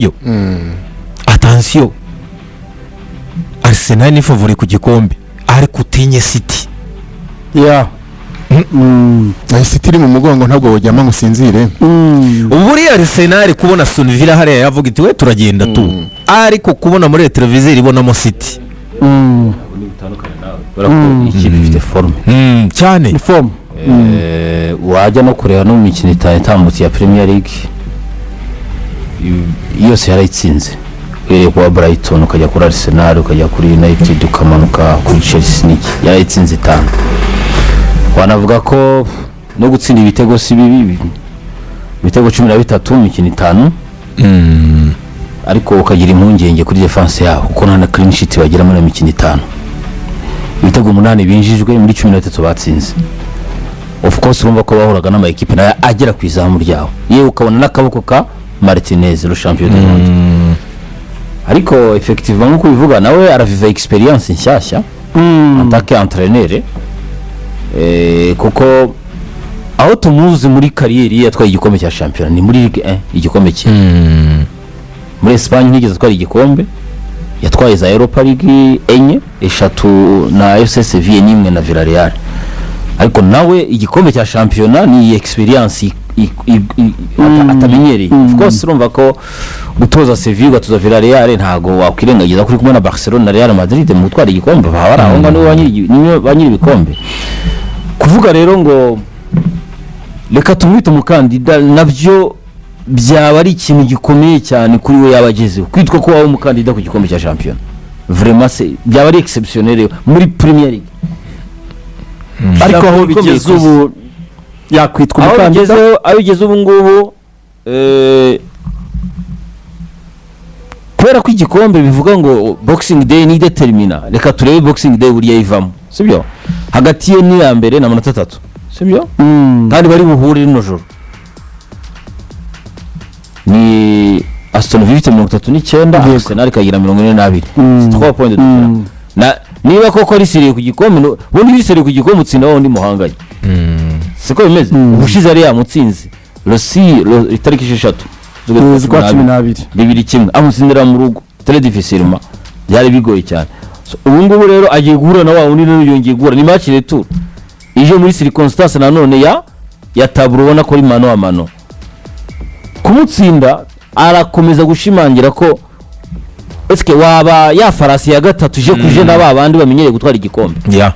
yo attention Arsenal ni favori ku gikombe ariko utinye City ya City iri mu mugongo ntabwo wajyama ngusinzire uburi Arsenal kubona Aston Villa hariya yavuga iti we turagenda tu ariko kubona muri televiziyo ibonamo City ikintu gifite forme cyane forme wajya no kureba no mu mikino itambutse ya Premier League yose yarayitsinze uhereye kuwa Brighton ukajya kuri Arsenal ukajya kuri United ukamanuka kuri Chelsea yarayitsinze 5 wanavuga ko no gutsinda ibitego si bibi ibitego 13 mu mikino 5 ariko ukagira impungenge kuri defense yabo kuko nta clean sheet bagira muri mikino 5 ibitego 8 binjijwe muri 13 batsinze of course urumva ko bahuraga n'ama equipe nayo agera ku izamu ryawo yewe ukabona n'akaboko ka Martinez le champion du monde ariko effectivement nkuko bivuga nawe araviva experience nshyashya attaque entraîneur kuko aho tumuzi muri kariyeri yatwaye igikombe cya champion ni muri Ligue 1 igikombe cye muri Espagne nigeze atwara igikombe yatwaye za Europa League enye eshatu na FC Sevilla n'imwe na Villarreal ariko nawe igikombe cya championnat ni experience atamenyereye of course urumva ko gutoza Sevilla gatoza Villarreal ntago wakwirengagiza kuri kumwe na Barcelona na Real Madrid mu gutwara igikombe baba aho ngano banyiri ibikombe kuvuga rero ngo reka tumwite umukandida nabyo byaba ari ikintu gikomeye cyane kuri we yabagezeho kwitwa ko waba umukandida ku gikombe cya champion vraiment byaba ari exceptionnel muri Premier League ariko aho bigeze ubu yakwitwa umukandida aho bigeze ubu ngubu kubera ko igikombe bivuga ngo Boxing Day ni determina reka turebe Boxing Day buriya ivamo sibyo hagati ye ni ya mbere na manota 3 sibyo kandi bari buhure rino joro ni Aston Villa 39 Arsenal kagira 42 3 points na niba koko ari seriye ku gikombe ubundi biseriye ku gikombe utsinda wundi muhanganye siko bimeze ubushize ari yamutsinze itariki 6 z'ukwa 12 bibiri kimwe amutsindira mu rugo très difficilement byari bigoye cyane ubu ngubu rero agiye guhura na wa wundi yongeye guhura ni match retour ije muri circonstance nanone ya taburo ubona ko ari mano a mano kumutsinda arakomeza gushimangira ko eske waba ya farasi ya gatatu je kuje na babandi bamenyereye gutwara igikombe ya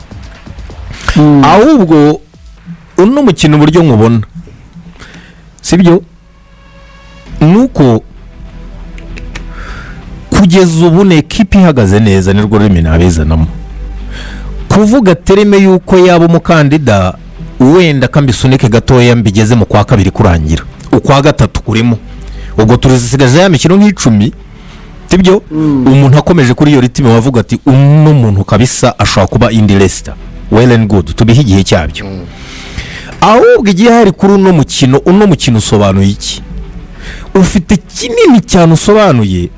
ahubwo uno mukino buryo nkubona sibyo nuko kugeza ubu ne equipe ihagaze neza nirwo rurimi nabizanamo kuvuga tereme yuko yaba umukandida wenda kambisunike gatoya mbigeze mu kwa kabiri kurangira ukwa gatatu kurimo ubwo turisigaje ya mikino nk'icumi sibyo umuntu akomeje kuri iyo ritime wavuga ati uno muntu kabisa ashobora kuba indi Leicester well and good tubihe igihe cyabyo ahubwo igihe hari kuri uno mukino usobanuye iki ufite kinini cyane usobanuye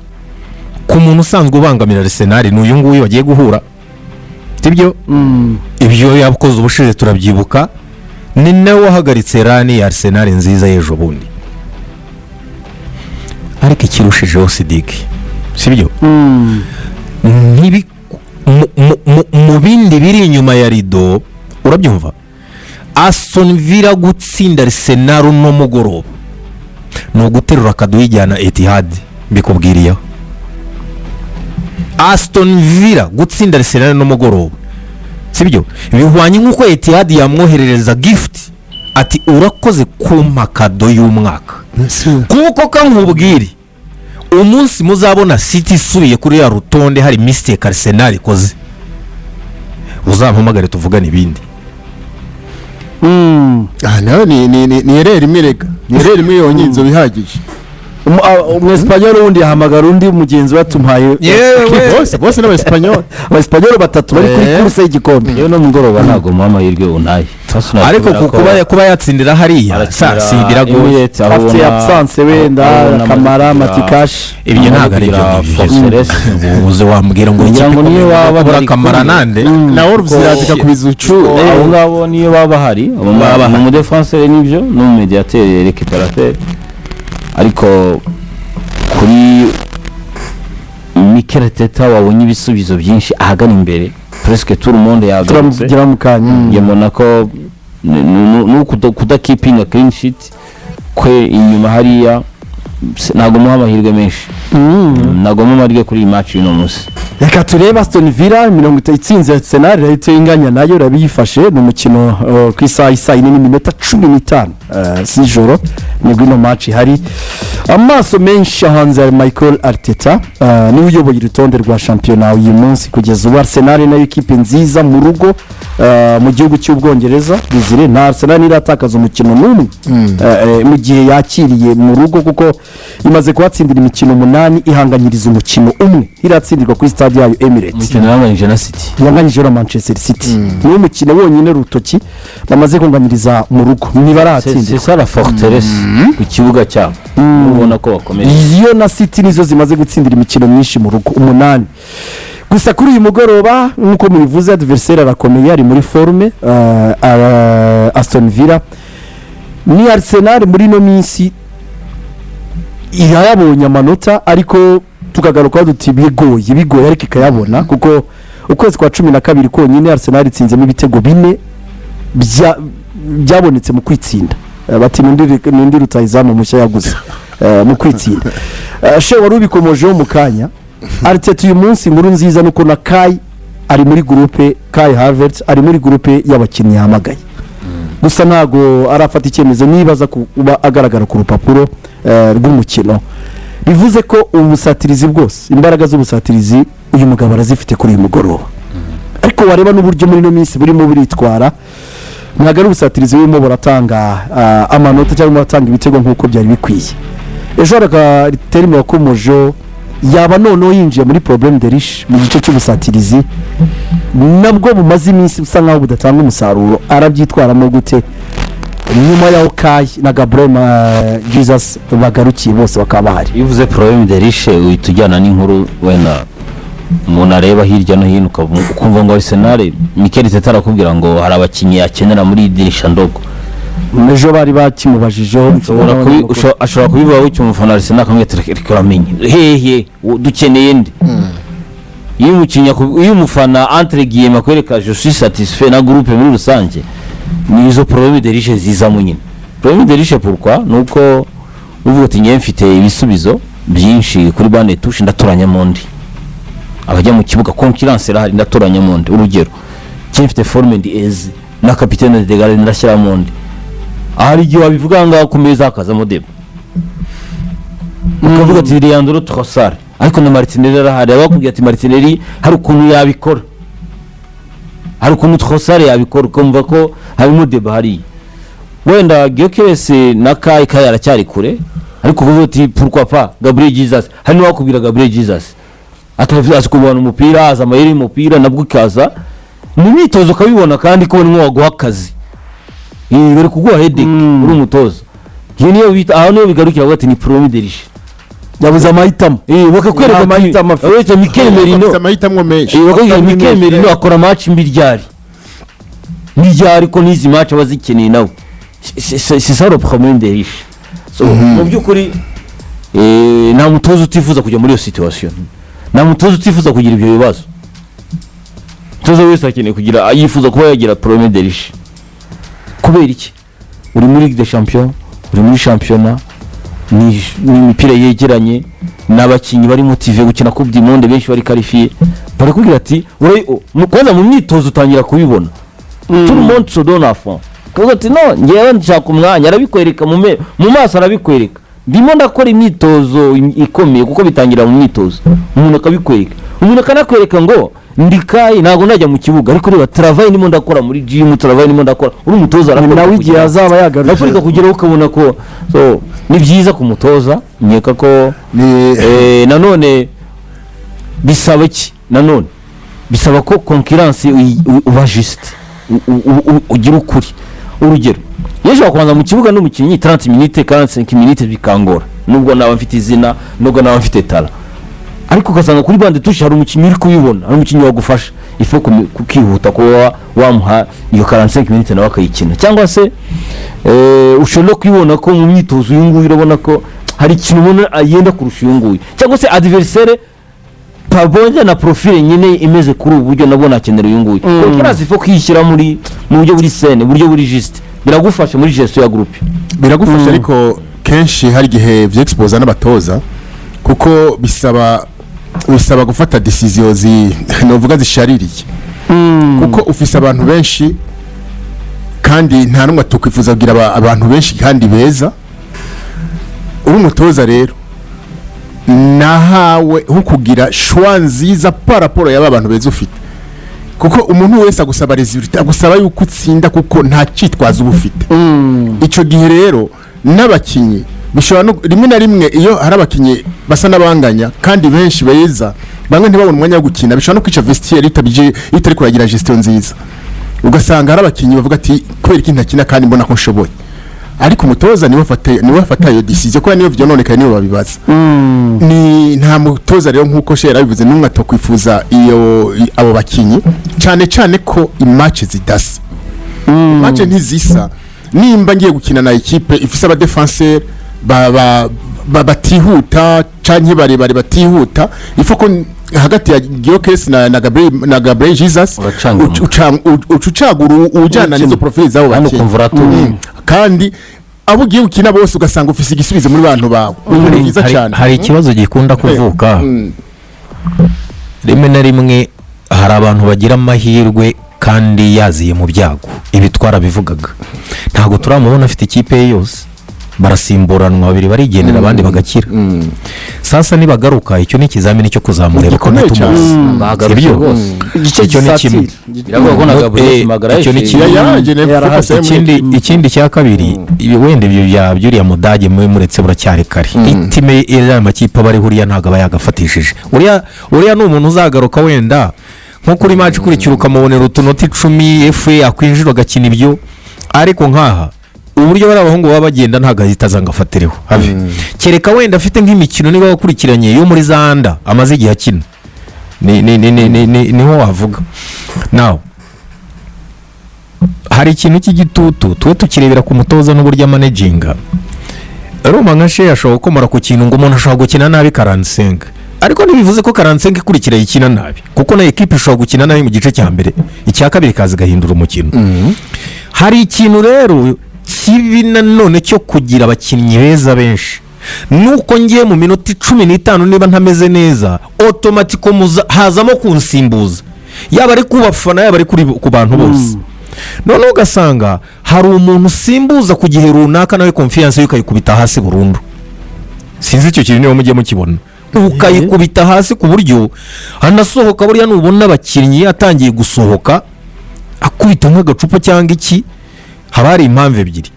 ku muntu usanzwe ubangamira Arsenal n'uyu nguyu bagiye guhura sibyo ibyo yakoze ubushize turabyibuka ni nawe wahagaritse rani ya Arsenal nziza y'ejo bundi ariko ikirushijeho Sidiki sibyo ntibi mu bindi biri inyuma ya rido urabyumva Aston Villa gutsinda Arsenal no mugoroba no guterura kaduwijyana Etihad mbikubwiriyeho Aston Villa gutsinda Arsenal no mugoroba sibyo bihwanye nkuko Etihad yamwoherereza gift ati urakoze kumpa kado y'umwaka kuko kankubwiri umunsi muzabona City subiye kuri ya rutonde hari mistake Arsenal ikoze uzampamagare tuvugana ibindi nayo ni ereri imirega ni ereri imwe yonyinzo bihagije umwespanyol wundi yahamagara undi mugenzi batumpaye bose n'abespanyol abespanyol batatu bari kuri kurse y'igikombe yewe no mugoroba ntago mama yirwe unaye ariko kuba yatsindira hariya si biragoye afite absence wenda Kamara Matikash ibyo ntago ari byo ubuze wambwira ngo cyangwa niyo waba bari Kamara nande nawe uruziratika kubizucu aho ngabo niyo baba hari mu defenseur nibyo no mediateur récupérateur ariko kuri Mikel Arteta wabonye ibisubizo byinshi ahagana imbere presque tout le monde yagarutse turamugira mu kanya yabona ko kudakipinga clean sheet kwe inyuma hariya ntabwo muha amahirwe menshi ntabwo muha amahirwe kuri iyi match y'uno munsi. reka turebe Aston Villa 70 itsinze Arsenal irahita inganya nayo irabiyifashe ni umukino ku isaha y'ine n'iminota 15 z'ijoro nibwo ino match hari amaso menshi hanze ya Mikel Arteta niwe uyoboye urutonde rwa shampiyona uyu munsi kugeza ubu. Arsenal nayo ikipe nziza mu rugo mu gihugu cy'Ubwongereza bizire nta Arsenal iratakaza umukino n'umwe mu gihe yakiriye mu rugo kuko imaze kuhatsindira imikino 8 ihanganyiriza umukino umwe iratsindirwa kuri stade yayo Emirates. Umukino wanganyije na City yanganyije na Manchester City ni umukino wonyine rutoki bamaze kunganyiriza mu rugo ntibaratsindira. C'est ça la forteresse ku kibuga cyabo ubona ko bakomeye. Iyo na City nizo zimaze gutsindira imikino myinshi mu rugo 8 gusa kuri uyu mugoroba nkuko mubivuze adversaire arakomeye ari muri forme Aston Villa ni Arsenal muri no minsi yabonye amanota ariko tukagaruka duti bigoye ariko ikayabona kuko ukwezi kwa 12 konyine Arsenal itsinzemo ibitego 4 byabonetse mu kwitsinda bati n'indi rutayizamu mushya yaguze mu kwitsinda. Wari ubikomojeho mu kanya Arteta uyu munsi inkuru nziza nuko na Kai ari muri groupe Kai Havertz ari muri groupe y'abakinnyi yahamagaye gusa ntago arafata icyemezo nibaza kuba agaragara ku rupapuro rw'umukino bivuze ko ubusatirizi bwose imbaraga z'ubusatirizi uyu mugabo arazifite kuri uyu mugoroba ariko wareba n'uburyo muri no minsi burimo buritwara ntago ari ubusatirizi burimo buratanga amanota cyangwa buratanga ibitego nk'uko byari bikwiye. Ejo riteri mu bakomojo yaba noneho yinjiye muri problem de riche mu gice cy'ubusatirizi nabwo bumaze iminsi busa nkaho budatanga umusaruro arabyitwaramo gute nyuma yaho Kai na Gabriel Jesus bagarukiye bose bakaba bahari. Bivuze problem de riche uyitujyana n'inkuru wenda umuntu areba hirya no hino ukumva ngo Arsenal Mikel Arteta arakubwira ngo hari abakinnyi yakenera muri dirisha ndogo ejo bari bakimubajijeho ashobora kubivuga w'icyo umufana Arsenal akamwita ramenye hehe dukeneye ndi iyo umufana entre guillemets akwereka je suis satisfait na groupe muri rusange ni izo problème de riche zizamo nyine. Problème de riche pourquoi nuko uvuga ati ngiye mfite ibisubizo byinshi kuri bande touche ndatoranya mondi abajya mu kibuga concurrence irahari ndatoranya mondi urugero mfite forme ndi eze na capitaine de garde ndashyira mondi ahari igihe wabivuga ngaho ku meza hakazamo deba ukavuga ati Leandro Trossard ariko na Martinelli arahari abakubwira ati Martinelli hari ukuntu yabikora hari ukuntu Trossard yabikora ukumva ko harimo deba hari wenda Gyökeres na Kai aracyari kure ariko uvuga ati pourquoi pas Gabriel Jesus hari n'uwakubwira Gabriel Jesus atavuze kubona umupira aza amayeri umupira nabwo kaza mu myitozo ukabibona kandi ko nimwe waguha akazi bari kuguha headache uri umutoza niyo bita aho niyo bigarukira bati ni problème de riche yabuze amahitamo bakakwereka amahitamo afite Mikel Merino amahitamo menshi bakakwereka Mikel Merino akora match mbiryari ko nizi match abazikeneye nawe c'est ça le problème de riche so mu byukuri nta mutoza utifuza kujya muri iyo situation nta mutoza utifuza kugira ibyo bibazo mutoza wese akeneye kugira yifuza kuba yagira problème de riche kubera iki uri muri Ligue des Champions uri muri championnat ni imipira yegeranye n'abakinnyi bari motive gukina Coupe du Monde benshi bari qualifié barakubwira ati kwanza mu myitozo utangira kubibona tout le monde se donne à fond kuko ati no ngewe nshaka umwanya arabikwereka mu maso arabikwereka ndimo ndakora imyitozo ikomeye kuko bitangira mu myitozo umuntu akabikwereka umuntu akanakwereka ngo ndikaye ntago najya mu kibuga ariko reba travail ndimo ndakora muri gym travail ndimo ndakora uri umutoza nawe igihe azaba yagarutse kugera ukabona ko so ni byiza kumutoza nyeka ko nanone bisaba iki nanone bisaba ko concurrence uba juste ugira ukuri urugero yejo kubanza mu kibuga n'umukinnyi 30 minutes 45 minutes bikangora nubwo nawe mfite izina nubwo nawe mfite tara ariko ugasanga kuri bande touche hari umukinnyi uri kubibona hari umukinnyi wagufasha ifo kukihuta ko wamuha iyo 45 minutes nawe akayikina cyangwa se ushobora kwibona ko mu myitozo uyu nguyu urabona ko hari ikintu ubona yenda kurusha uyu nguyu cyangwa se adversaire pabonye na profile nyine imeze kuri ubu buryo nabwo nakenera uyu nguyu kuko urazi fo kwishyira mu buryo buri sene buryo buri juste biragufasha muri gestion ya groupe biragufasha ariko kenshi hari igihe vyexposa n'abatoza kuko bisaba gufata decisions novuga zishaririye kuko ufise abantu benshi kandi nta numwe tukwifuza kugira abantu benshi kandi beza uri umutoza rero nahawe nko kugira shwa nziza paraporo y'aba bantu beza ufite kuko umuntu wese agusaba resultat agusaba yuko utsinda kuko nta cyitwaza uba ufite icyo gihe rero n'abakinyi bishobora rimwe na rimwe iyo hari abakinyi basa n'abanganya kandi benshi beza bamwe ntibabone umwanya wo gukina bishobora no kwica vestiaire itari kuragira gestion nziza ugasanga hari abakinyi bavuga ati kubera iki ntakina kandi mbona ko nshoboye ariko umutoza niwe afata iyo decision ko niyo vyononekaye niwe babibaza ni nta mutoza rero nkuko shera bivuze numwe atokwifuza iyo abo bakinyi cyane ko imatch zidasa match ntizisa nimba ngiye gukina na equipe ifise aba defenseur batihuta canke barebare batihuta ifoko hagati ya Gyökeres na Gabriel Jesus ucaguru ujana nizo profile zabo bakinyi kandi abo ugiye gukina bose ugasanga ufise igisubizo muri bantu bawe hari ikibazo gikunda kuvuka rimwe na rimwe hari abantu bagira amahirwe kandi yaziye mu byago ibi twarabivugaga ntago turamubona afite ikipe yose barasimburanwa babiri barigendera abandi bagakira sasa nibagaruka icyo ni ikizamini cyo kuzamureba ko ntumuzi ibyo igice cyo ni kimwe ikindi cya kabiri wenda ibyo byuriya mudage muretse buracyari kare itime ya makipe bari huriya ntago bayagafatishije uriya ni umuntu uzagaruka wenda nko kuri match kurikira ukamubonera utunota 10 FA akwinjira agakina ibyo ariko nkaha uburyo bari abahungu baba bagenda ntago ahita ngafatireho have kereka wenda afite nk'imikino niba wakurikiranye yo muri zanda amaze igihe akina niho wavuga now hari ikintu cy'igitutu tuwe tukirebera ku mutoza n'uburyo managinga Roma nka she yashobora gukomora ku kintu ngo umuntu ashobora gukina nabi 45 ariko ntibivuze ko 45 ikurikira ikina nabi kuko na equipe ishobora gukina nabi mu gice cya mbere icya kabiri kazi gahindura umukino hari ikintu rero kibi nanone cyo kugira abakinnyi beza benshi nuko ngiye mu minota 15 niba ntameze neza automatic hazamo kunsimbuza yaba ari kubafana yaba ari ku bantu bose none ugasanga hari umuntu usimbuza ku gihe runaka nawe confiance y'ukayikubita hasi burundu sinzi icyo kintu niyo mujye mukibona ukayikubita hasi ku buryo anasohoka buriya nubona abakinnyi atangiye gusohoka akubita nk'agacupa cyangwa iki haba hari impamvu ebyiri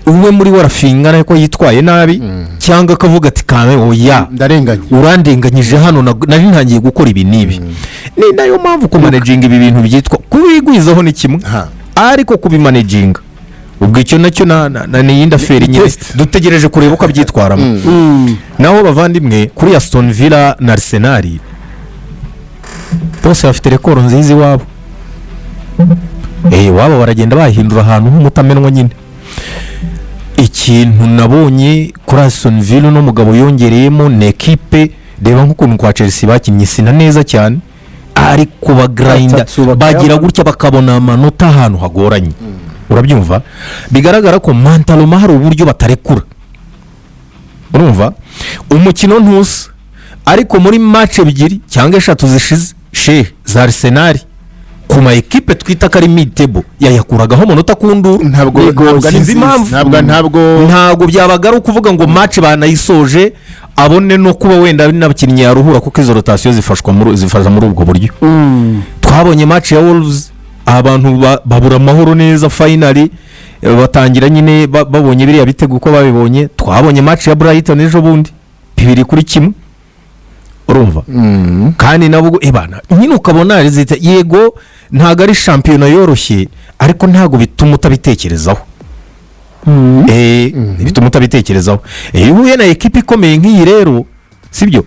umwe muri warafinga ariko yitwaye nabi cyangwa akavuga ati kame oya ndarenganye urandenganyije hano nari ntangiye gukora ibi nibi ni nayo mpamvu ku managing ibi bintu byitwa kubigwizaho ni kimwe ariko kubimanaging ubwo icyo nacyo na niyinda feri nyine dutegereje kureba uko abyitwaramo naho bavandimwe kuri Aston Villa na Arsenal bose bafite rekoro nziza iwabo waba baragenda bahindura ahantu h'umutamenwa nyine ikintu nabonye kuri Aston Villa n'umugabo yongereyemo na equipe reba nk'ukuntu kwa Chelsea bakinnye sina neza cyane ariko bagrinda bagira gutya bakabona amanota ahantu hagoranye urabyumva bigaragara ko mentaloma hari uburyo batarekura urumva umukino ntusa ariko muri match ebyiri cyangwa eshatu zishize za Arsenal ku ma equipe twita kari mid table yayakuragaho amanota kunduru ntabwo byabagara ukuvuga ngo match banayisoje abone no kuba wenda n'abakinnyi yaruhura kuko izo rotation zifasha muri ubwo buryo twabonye match ya Wolves abantu babura amahoro neza finally batangira nyine babonye biriya bitego uko babibonye twabonye match ya Brighton ejo bundi 2-1 urumva kandi nabwo ebana nyine ukabona rezita yego ntago ari champion yoroshye ariko ntago bituma utabitekerezaho bituma utabitekerezaho uhuye na equipe ikomeye nk'iyi rero sibyo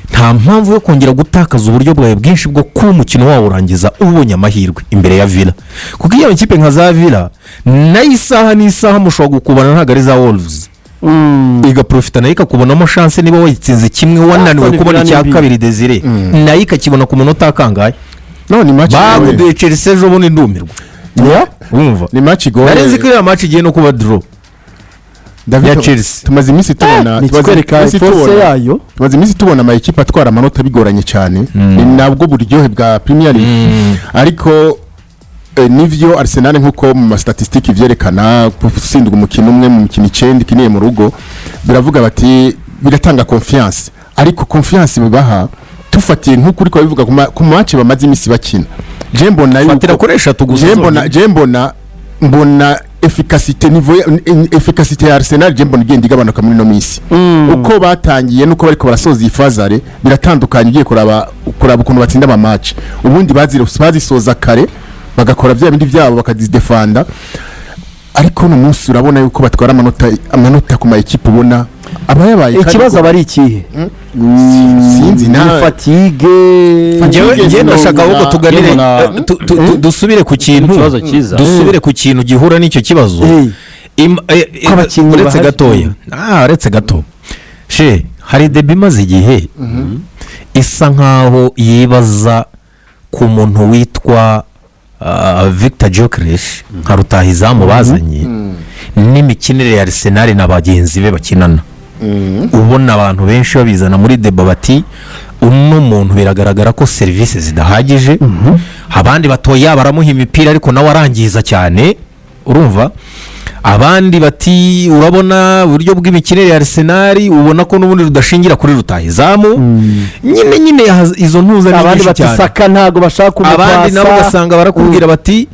nta mpamvu yo kongera gutakaza uburyo bwawe bwinshi bwo ku mukino wawe urangiza ubonye amahirwe imbere ya Villa kuko iyo ikipe nka za Villa na isaha mushobora gukubana ntago ari za Wolves igaprofita nayo ikakubonamo chance niba wayitsinze kimwe wananiwe kubona icya kabiri Desire nayo ikakibona ku munota akangaye none match baguduye Chelsea ejo bundi ndumirwa wumva ni match igoye narenze ko iyo match igiye no kuba draw ya Chelsea tumaze iminsi tubona tumaze iminsi tubona ama equipe atwara amanota bigoranye cyane ni nabwo buryohe bwa Premier League ariko nivyo Arsenal nkuko mu statistique vyerekana gusindwa umukino umwe mu mikino 9 kiniye mu rugo biravuga bati biratanga confiance ariko confiance bibaha tufatiye nkuko uriko bivuga ku match bamaze imisi bakina jembo na fatira koresha tugusa mbona efficacité ya Arsenal jembo ngende igabanuka muri no misi uko batangiye nuko bariko barasoza ifazare biratandukanye ugiye kuraba ukuntu batsinda ama match ubundi bazisoza kare bagakora bya bindi byabo bakadidefanda ariko no munsi urabona yuko batwara amanota ku ma equipe ubona abayabaye ikibazo abari ikihe sinzi na fatigue ngewe ndashaka ahubwo tuganire dusubire ku kintu gihura n'icyo kibazo uretse gatoya uretse gato she hari debi maze igihe isa nkaho yibaza ku muntu witwa Victor Gyökeres nka rutahizamu bazanye n'imikinire ya Arsenal na bagenzi be bakinana ubona abantu benshi babizana muri deba bati uno muntu biragaragara ko service zidahagije abandi batoya baramuha imipira ariko nawe arangiza cyane urumva abandi bati urabona uburyo bw'imikinire ya Arsenal ubona ko n'ubundi rudashingira kuri rutahizamu nyine izo ntuza abandi bati Saka ntago bashaka kumupasa abandi nabo gasanga barakubwira bati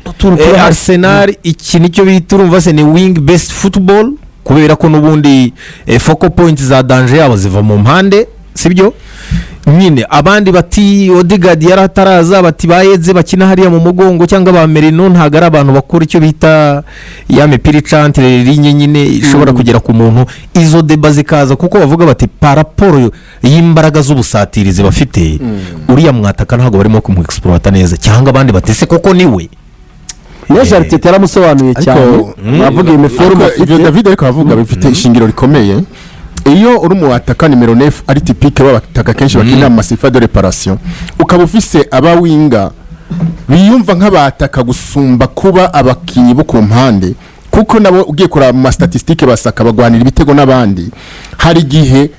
Arsenal iki nicyo bita urumva se ni wing best football kubera ko n'ubundi focal points za danger yabo ziva mu mpande sibyo nyine abandi bati Odegaard yarataraza bati bayeze bakina hariya mu mugongo cyangwa ba Merino ntago ari abantu bakora icyo bita ya mipira chantre linye nyine ishobora kugera ku muntu izo deba zikaza kuko bavuga bati paraporo y'imbaraga z'ubusatirizi bafite uriya mwataka ntago barimo kumexploiter neza cyangwa abandi bati se koko niwe Neje Arteta yaramusobanuye cyane bavuga imiforme ibyo David ariko avuga bifite ishingiro rikomeye iyo uri mu ataka numero 9 ari typique babataka kenshi bakina mu masifa de réparation ukaba ufise abawinga biyumva nk'abataka gusumba kuba abakinyi bo ku mpande kuko nabo ugiye kuraba mu statistique basaka bagwanira ibitego n'abandi hari gihe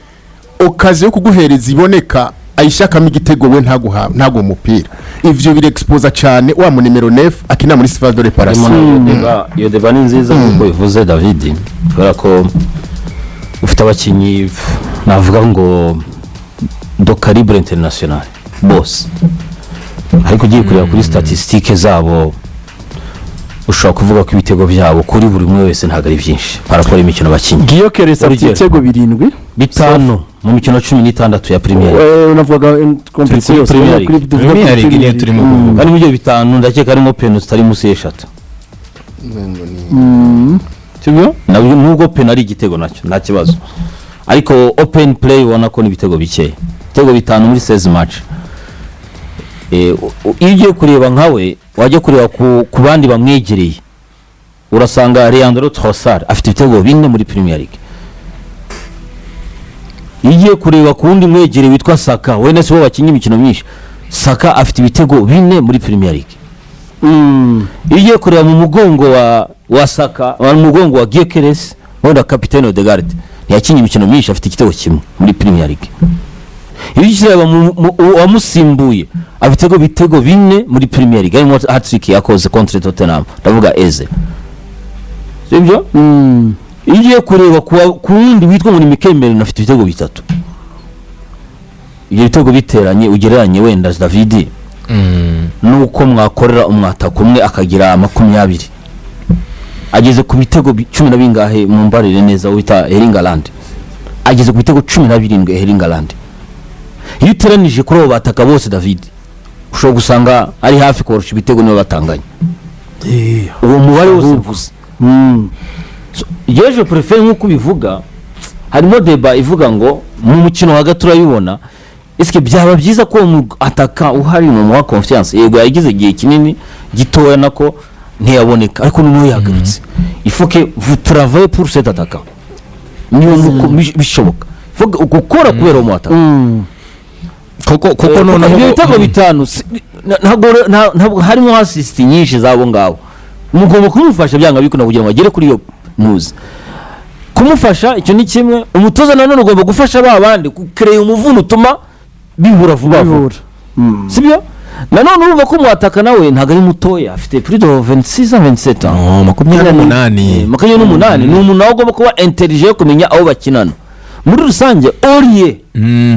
okazi yo kuguhereza iboneka ayishaka mu gitego we ntago umupira ivyo bire expose cyane wa mu numero 9 akina muri sifa de réparation iyo deba ni nziza kuko ivuze David kubera ko ufite abakinyi navuga ngo do calibre international boss ariko ugiye kureba kuri statistique zabo ushobora kuvuga ko ibitego byabo kuri buri umwe wese ntago ari byinshi parakora imikino bakinyi Gyökeres afite ibitego 5 mu mikino 16 ya Premier League navuga competition kuri Premier League niyo turimo kuvuga kandi mu gihe 5 ndakeka harimo penalty tari musi y'eshatu sibyo nubwo penalty igitego nacyo nta kibazo ariko open play ubona ko ni ibitego bike ibitego 5 muri 16 match iyo ugiye kureba nkawe wajya kureba ku bandi bamwegereye urasanga Leandro Trossard afite ibitego 4 muri Premier League igiye kureba ku wundi mwegereye witwa Saka wene se bo bakinye imikino myinshi Saka afite ibitego 4 muri Premier League igiye kureba mu mugongo wa Saka mu mugongo wa Gyökeres wenda capitaine Odegaard yakinye imikino myinshi afite igitego kimwe muri Premier League igiye wamusimbuye afite ibitego 4 muri Premier League harimo hat-trick yakoze contre Tottenham ndavuga Eze sibyo igiye kureba ku wundi witwa ngo ni Mikel Arteta afite ibitego 3 ibyo bitego biteranye ugereranye wenda David nuko mwakorera umwataka umwe akagira 20 ageze ku bitego 10 bingahe mu mbarire neza wita Erling ageze ku bitego 17 Erling iyo uteranije kuri abo bataka bose David ushobora gusanga ari hafi korusha ibitego nibo batanganye uwo mubare wose mvuze yeje prefer nkuko bivuga harimo deba ivuga ngo mu mukino hagati urayibona eske byaba byiza ko mu ataka uhari mu mwa confiance yego yagize gihe kinini gitoya nako ntiyaboneka ariko n'uwo yagarutse il faut que vous travaillez pour cet attaquant niyo bishoboka gukora kubera umwataka kuko noneho ibyo bitego bitanu ntabwo harimo asisiti nyinshi zabo ngabo mugomba kumufasha byanga bikunda kugira ngo agere kuri iyo nuzi kumufasha icyo ni kimwe umutoza nanone ugomba gufasha ba bandi kukereye umuvuno utuma bihura vuba vuba sibyo nanone urumva ko umwataka nawe ntabwo ari mutoya afite plus de 26 ans 28 ni umuntu nawe ugomba kuba intelligent kumenya aho bakinana muri rusange oriye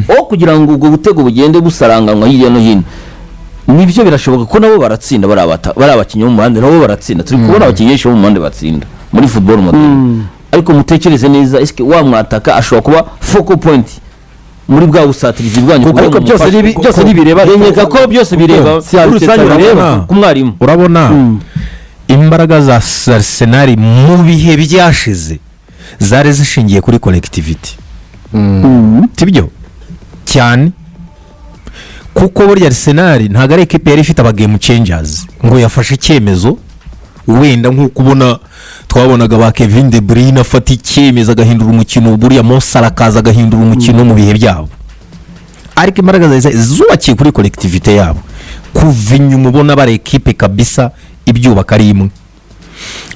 aho kugira ngo ubwo butego bugende busaranganywa hirya no hino nibyo birashoboka ko nabo baratsinda bari abakinnyi bo mu muhanda nabo baratsinda turi kubona abakinnyi benshi bo mu muhanda batsinda muri football modern ariko mutekereze neza eske wa mwataka ashobora kuba focal point muri bwa busatirizi bwanyu ariko byose nibireba yenyeka ko byose bireba rusange bireba ku mwarimu urabona imbaraga za Arsenal mu bihe byashize zari zishingiye kuri collectivity tibyo cyane kuko burya Arsenal ntago ari equipe yari ifite aba game changers ngo yafashe icyemezo wenda nk'uko ubona twabonaga ba Kevin De Bruyne afata icyemezo agahindura umukino buriya Mo Salah akaza agahindura umukino mu bihe byabo ariko imbaraga zubakiye kuri collectivity yabo kuva inyuma ubona bari equipe kabisa ibyubaka ari imwe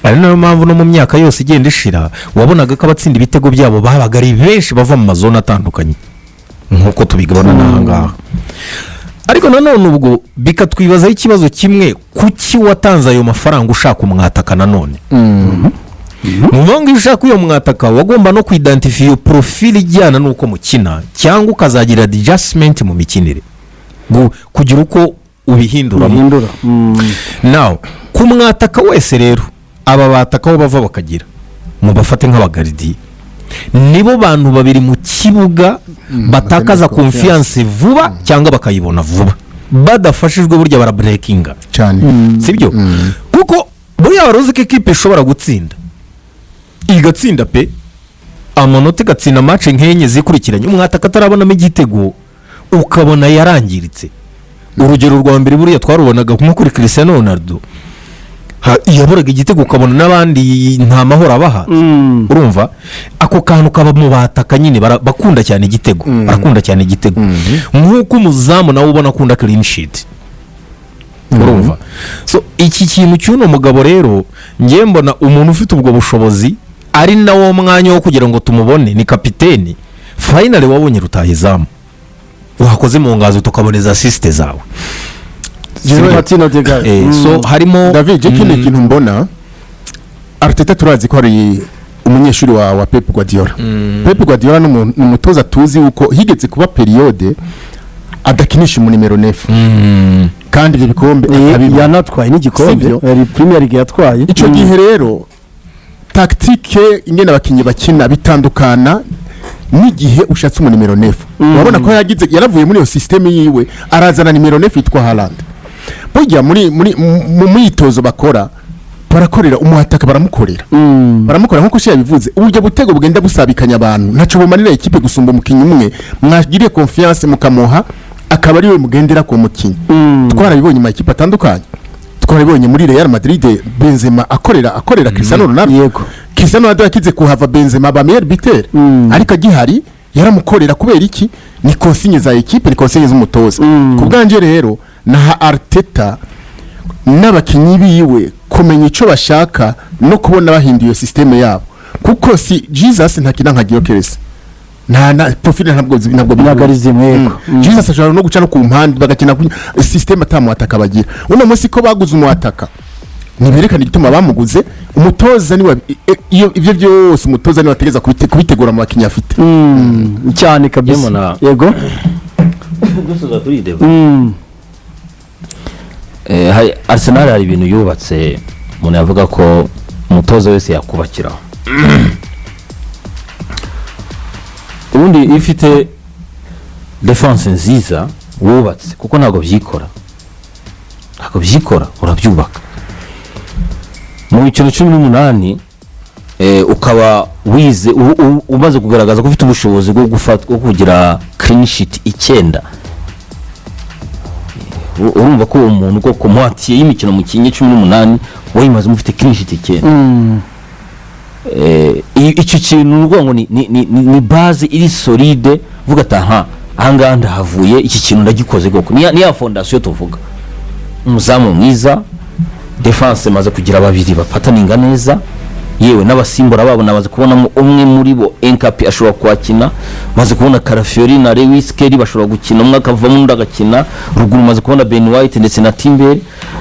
ari nayo mpamvu no mu myaka yose igenda ishira wabonaga ko abatsinda ibitego byabo babaga ari benshi bava mu mazone atandukanye nk'uko tubigabana n'ahangaha ariko nanone ubwo bikatwibazaho ikibazo kimwe kuki watanze ayo mafaranga ushaka umwataka nanone ngo ushaka uyo mwataka wagomba no kwidentify iyo profile ijyana n'uko mukina cyangwa ukazagira adjustment mu mikinire kugira uko ubihinduramo nawe ku mwataka wese rero aba bataka aho bava bakagira mubafate nk'abagaridi nibo bantu babiri mu kibuga batakaza confiance vuba cyangwa bakayibona vuba badafashijwe burya bara breakinga cyane sibyo kuko burya baruzi ko equipe ishobora gutsinda igatsinda pe amanota gatsinda match nk'enye zikurikiranye umwataka atarabonamo igitego ukabona yarangiritse urugero rwa mbere buriya twarubonaga nko kuri Cristiano Ronaldo yaboraga igitego ukabona n'abandi nta mahoro abaha urumva ako kantu kaba mu bataka nyine bakunda cyane igitego barakunda cyane igitego nk'uko umuzamu nawe ubona akunda clean sheet urumva so iki kintu cy'uno mugabo rero ngiye mbona umuntu ufite ubwo bushobozi ari nawo mwanya wo kugira ngo tumubone ni kapiteni finally wabonye rutahizamu wakoze mu ngazo tukaboneza assist zawe so harimo David kindi kintu mbona Arteta turazi ko ari umunyeshuri wa Pep Guadiola Pep Guadiola n'umutoza tuzi uko higeze kuba periode adakinisha mu nimero 9 kandi ibyo bikombe yanatwaye n'igikombe ari Premier League yatwaye icyo gihe rero tactique ingene abakinyi bakina bitandukana n'igihe ushatse mu nimero 9 urabona ko yaravuye muri iyo system yiwe arazana nimero 9 yitwa Haaland burya muri mu myitozo bakora barakorera umuhataka baramukorera nk'uko she yabivuze uburyo butego bugenda busabikanya abantu ntaco bumanira ikipe gusumba umukinyi umwe mwagiriye confiance mukamuha akaba ari we mugendera ku mukinyi twarabibonye mu ikipe atandukanye twarabibonye muri Real Madrid Benzema akorera Cristiano Ronaldo yego Cristiano Ronaldo yakize kuhava Benzema ba meilleur buteur ariko agihari yaramukorera kubera iki ni consigne za equipe ni consigne z'umutoza kubwanje rero na Arteta n'abakinyi biwe kumenya ico bashaka no kubona bahinduye systeme yabo kuko si Jesus ntakina nka Gyökeres na profile ntabwo binagarize mweko Jesus ashobora no guca no ku mpande bagakina systeme atamu ataka bagira uno munsi ko baguze umwataka niberekana igituma bamuguze umutoza ni ivyo byose umutoza ni wategeza kubitegura mu bakinyi afite cyane kabisa yego gusoza kuri Devo Arsenal hari ibintu yubatse umuntu yavuga ko umutoza wese yakubakiraho ubundi ifite defense nziza wubatse kuko ntabwo byikora urabyubaka mu biciro 18 ukaba wize umaze kugaragaza ko ufite ubushobozi bwo kugira clean sheet 9 urumva ko umuntu ko komatiye y'imikino mu kinye 18 wayimaze mufite clean sheet 9 icyo kintu nuvuga ngo ni base iri solide vuga ati ahangaha ndahavuye iki kintu ndagikoze koko ni ya fondasiyo tuvuga umuzamu mwiza defense maze kugira babiri bapataninga neza yewe n'abasimbura babo nabaze kubonamo umwe muri bo Enkapi ashobora kwakina maze kubona Karafiori na Lewis Kelly bashobora gukina umwe akavamo undi agakina ruguru maze kubona Ben White ndetse na Timber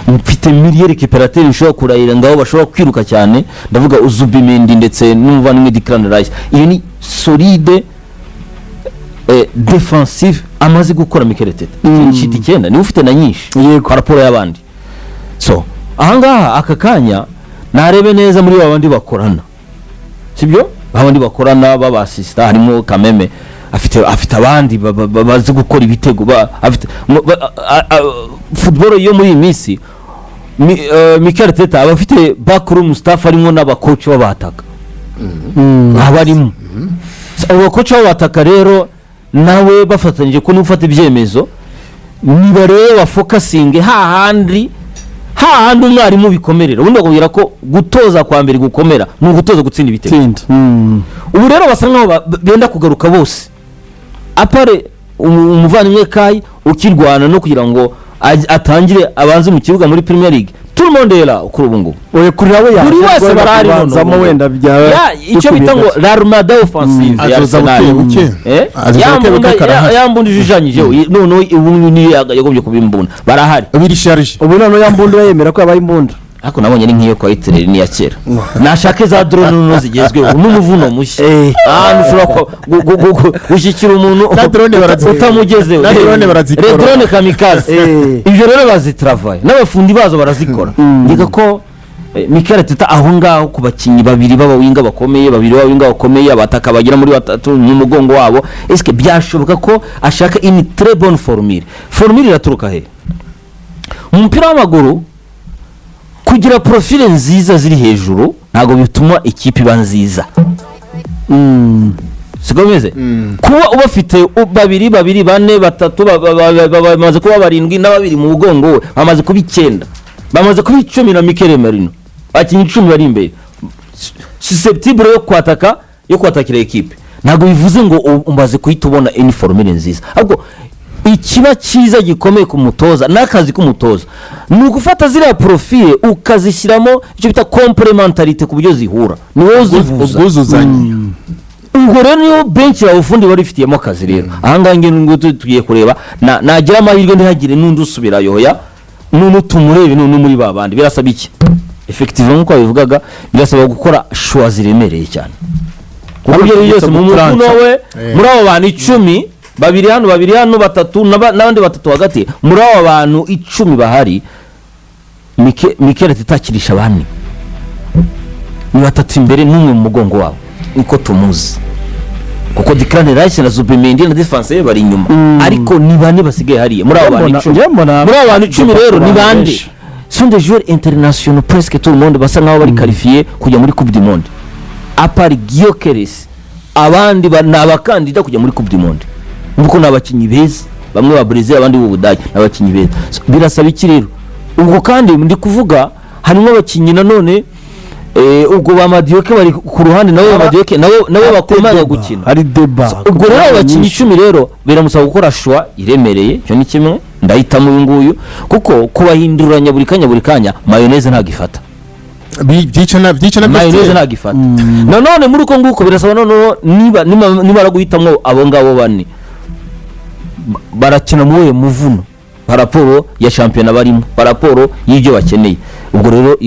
mfite milieu récupérateur ushobora kurayira ngaho bashobora kwiruka cyane ndavuga Uzubimendi ndetse n'umuvandimwe Declan Rice iyo ni solide defensive amaze gukora Mikel Arteta shiti cyenda ni ufite na nyinshi kwa raporo y'abandi so ahangaha aka kanya narebe neza muri babandi bakorana sibyo babandi bakorana babasista harimo Kameme afite abandi bazi gukora ibitego afite football yo muri imisi Mikel Arteta abafite backroom staff arimo n'abacoach babataka abarimo abo coach babataka rero nawe bafatanyije ko nufata ibyemezo niba rero bafocusing hahandi umwarimu bikomerera ubundi bakubwira ko gutoza kwa mbere gukomera ni ugutoza gutsinda ibitego ubu rero basa nkaho benda kugaruka bose apare umuvandimwe Kai ukirwana no kugira ngo atangire abanze mu kibuga muri Premier League tout le monde là kuri ubu ngubu oye kuri nawe buri wese barari none wenda bya icyo bita ngo l'armada offensive ya Arsenal yambundi jujanyije none ubu ni yagombye kubimbuna barahari biri charge ubu none yambundi yemera ko yabaye imbunda ariko nabonye ni nkiyo kwa itereri ni ya kera nashake za drone zigezweho n'umuvuno mushya nushobora gushyikira umuntu utamugezeho drone kamikaze ibyo rero bazitravaye n'abafundi bazo barazikora ndiga ko Mikel Arteta aho ngaho ku bakinyi babiri b'abawinga bakomeye abataka bagira muri batatu mu mugongo wabo eske byashoboka ko ashaka une très bonne formule iraturuka he umupira w'amaguru kugira profile nziza ziri hejuru ntago bituma ikipe iba nziza sigomeze kuba ubafite babiri bane batatu bamaze kuba barindwi n'ababiri mu mugongo we bamaze kuba 9 bamaze kuba 10 na Mikel Merino akinyi 10 bari imbere susceptible yo kwatakira equipe ntago bivuze ngo umbaze kuhita ubona any formule nziza ahubwo ikiba cyiza gikomeye ku mutoza n'akazi k'umutoza ni ugufata ziriya profile ukazishyiramo icyo bita complementarité ku buryo zihura ni wowe ubwuzuzanye ubwo rero niyo bench ya ufundi bari ifitiyemo akazi rero ahangaha ngo tugiye kureba nagira amahirwe ntihagire n'undi usubira yoya n'uno tumurebe n'uno muri babandi birasaba iki effectivement nko bivugaga birasaba gukora choix ziremereye cyane uburyo yose mu mufuno we muri abo bantu 10 babiri hano batatu n'abandi batatu hagati muri abo bantu 10 bahari Mikel Arteta akirisha abandi ni batatu imbere n'umwe mu mugongo wabo niko tumuzi kuko Declan Rice na Zubimendi na defense bari inyuma ariko ni bane basigaye hariye muri abo bantu 10 rero ni bande sont des joueurs internationaux presque tout le monde basa nkaho bari qualifié kujya muri Coupe du Monde à part Gyökeres abandi n'abakandida kujya muri Coupe du Monde nuko nabakinyi beza bamwe ba Brazil abandi b'u Budage nabakinyi beza birasaba iki rero ubwo kandi ndi kuvuga harimo abakinyi nanone ubwo ba Madioke bari ku ruhande nawe Madioke nawe bakomanga gukina ari deba ubwo rero abakinyi 10 rero biramusaba gukora choix iremereye cyo ni kimwe ndahitamo uyu nguyu kuko kubahinduranya buri kanya mayonnaise ntagifata byica na mayonnaise ntagifata nanone muri uko nguko birasaba none niba araguhitamwo abo ngabo bane barakina muwe muvuno paraporo ya champion barimo paraporo y'ibyo bakeneye ubwo rero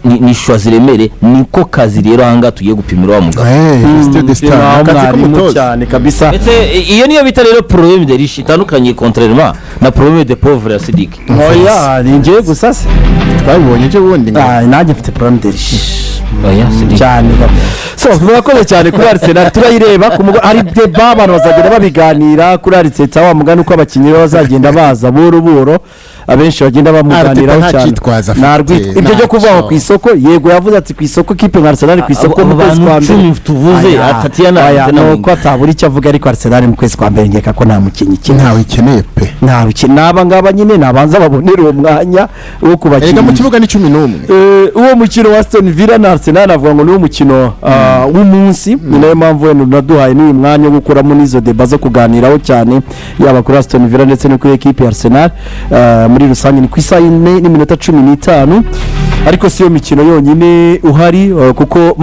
ni shwaziremere niko kazi rero hanga tugiye gupimira wa mugabo cyane kabisa iyo niyo bita rero problème de riche itandukanye contrairement na problème de pauvre ya Sidik oya ningiye gusase twabonye cyo bundi nanjye mfite problème de riche oya Sidik cyane so murakoze cyane kuri Arsenal turayireba hari deba abantu bazagenda babiganira kuri Arteta wa mugani uko abakinyi bazagenda baza boro abenshi bagenda bamuganiraho cyane ibyo byo kuvaho ku isoko yego yavuze ati ku isoko kipe nka Arsenal ku isoko mu kwezi kwa mbere tuvuze Tatiana nuko atabura icyo avuga ariko Arsenal mu kwezi kwa mbere ngeka ko nta mukinyi ntawe ikeneye pe n'aba ngaba nyine nabanza babonera uwo mwanya wo Ega kubakina mu kibuga ni 11. uwo mukino wa Aston Villa na Arsenal avuga ngo ni umukino w'umunsi ni nayo mpamvu wenda naduhaye n'uyu mwanya wo gukuramo n'izo deba zo kuganiraho cyane yaba kuri Aston Villa ndetse no kuri equipe ya Arsenal muri rusange ni ku isaha 4:15 ariko si yo mikino yonyine uhari kuko